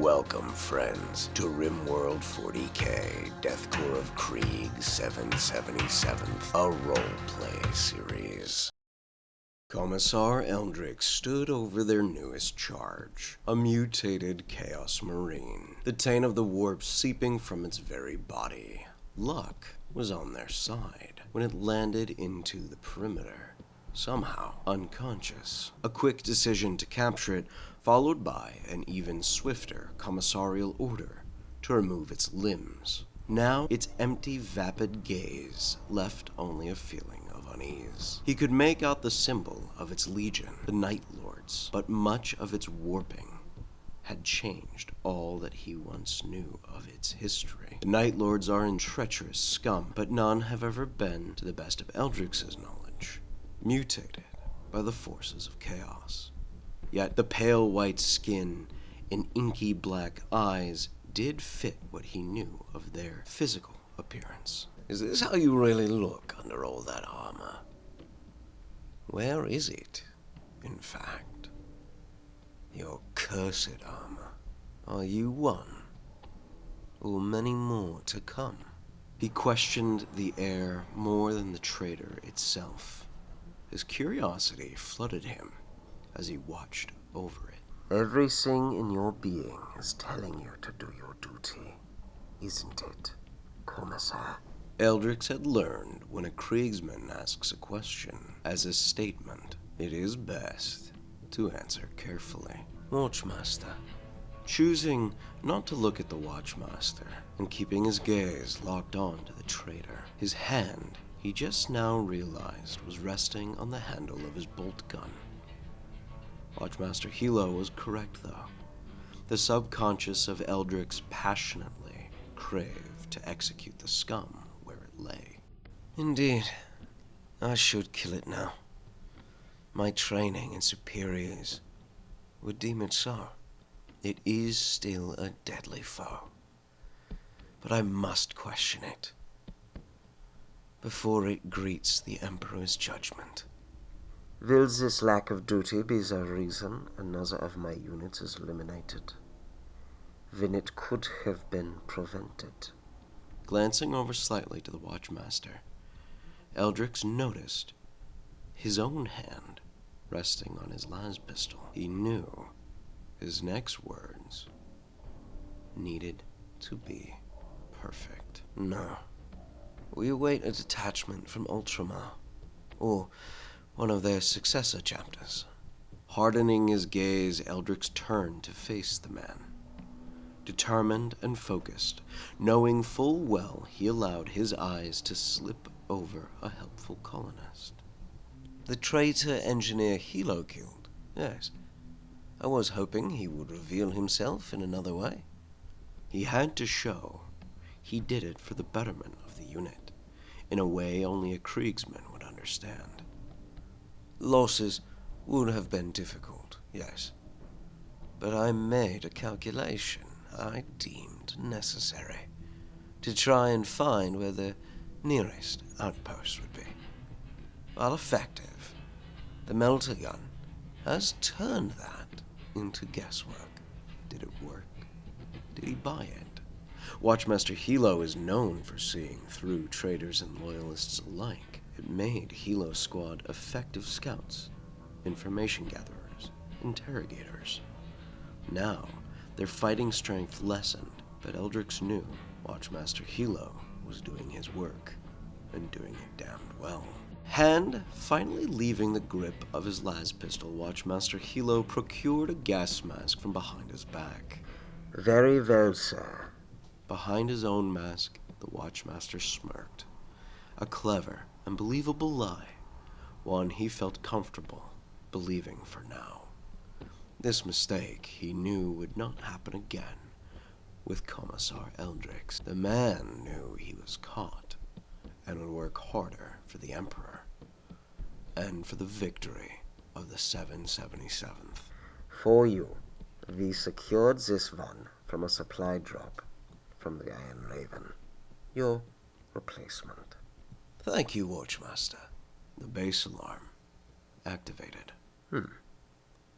Welcome, friends, to Rimworld 40K, Death Korp of Krieg 777th, a roleplay series. Commissar Eldrick stood over their newest charge, a mutated Chaos Marine, the taint of the warp seeping from its very body. Luck was on their side when it landed into the perimeter, somehow unconscious. A quick decision to capture it, followed by an even swifter commissarial order to remove its limbs. Now its empty, vapid gaze left only a feeling of unease. He could make out the symbol of its legion, the Night Lords, but much of its warping had changed all that he once knew of its history. The Night Lords are in treacherous scum, but none have ever been, to the best of Eldrick's knowledge, mutated by the forces of chaos. Yet the pale white skin and inky black eyes did fit what he knew of their physical appearance. Is this how you really look under all that armor? Where is it, in fact? Your cursed armor. Are you one? Or many more to come? He questioned the air more than the traitor itself. His curiosity flooded him as he watched over it. Everything in your being is telling you to do your duty, isn't it, Commissar? Eldrick had learned when a Kriegsman asks a question as a statement, it is best to answer carefully. Watchmaster. Choosing not to look at the Watchmaster and keeping his gaze locked on to the traitor, his hand, he just now realized, was resting on the handle of his bolt gun. Watchmaster Hilo was correct, though. The subconscious of Eldrick's passionately craved to execute the scum where it lay. Indeed, I should kill it now. My training and superiors would deem it so. It is still a deadly foe. But I must question it before it greets the Emperor's judgment. Will this lack of duty be the reason another of my units is eliminated? When it could have been prevented. Glancing over slightly to the Watchmaster, Eldrick noticed his own hand resting on his las pistol. He knew his next words needed to be perfect. No. We await a detachment from Ultramar, or one of their successor chapters. Hardening his gaze, Eldrick turned to face the man. Determined and focused, knowing full well he allowed his eyes to slip over a helpful colonist. The traitor engineer Hilo killed, yes. I was hoping he would reveal himself in another way. He had to show he did it for the betterment of the unit, in a way only a Kriegsman would understand. Losses would have been difficult, yes, but I made a calculation I deemed necessary to try and find where the nearest outpost would be. While effective, the melter gun has turned that into guesswork. Did it work? Did he buy it? Watchmaster Hilo is known for seeing through traitors and loyalists alike. It made Hilo's squad effective scouts, information gatherers, interrogators. Now, their fighting strength lessened, but Eldrick knew Watchmaster Hilo was doing his work, and doing it damned well. Hand finally leaving the grip of his las pistol, Watchmaster Hilo procured a gas mask from behind his back. Very well, sir. Behind his own mask, the Watchmaster smirked. A clever and believable lie, one he felt comfortable believing for now. This mistake he knew would not happen again with Commissar Eldrick. The man knew he was caught and would work harder for the Emperor and for the victory of the 777th. For you, we secured this one from a supply drop from the Iron Raven. Your replacement. Thank you, Watchmaster. The base alarm activated.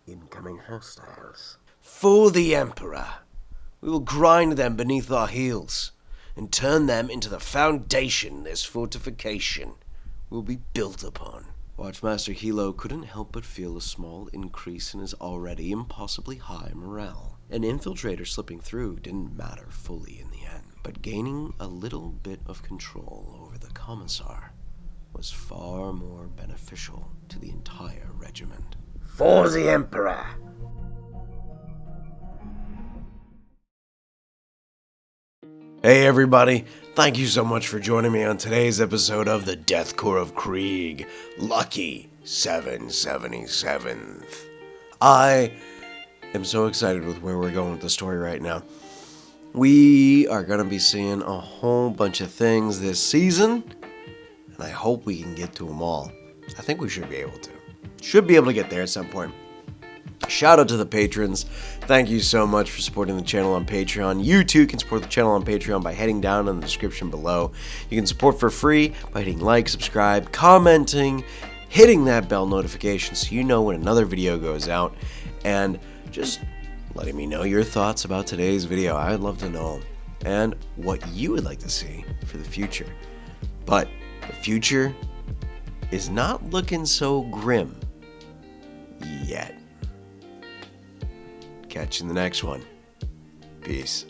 Incoming hostiles. For the Emperor. We will grind them beneath our heels and turn them into the foundation this fortification will be built upon. Watchmaster Hilo couldn't help but feel a small increase in his already impossibly high morale. An infiltrator slipping through didn't matter fully in the end, but gaining a little bit of control over the Commissar was far more beneficial to the entire regiment. For the Emperor! Hey everybody, thank you so much for joining me on today's episode of the Death Korp of Krieg, Lucky 777th. I am so excited with where we're going with the story right now. We are going to be seeing a whole bunch of things this season, and I hope we can get to them all. I think we should be able to. Should be able to get there at some point. Shout out to the patrons. Thank you so much for supporting the channel on Patreon. You too can support the channel on Patreon by heading down in the description below. You can support for free by hitting like, subscribe, commenting, hitting that bell notification so you know when another video goes out, and just letting me know your thoughts about today's video. I'd love to know, and what you would like to see for the future. But the future is not looking so grim yet. Catch you in the next one. Peace.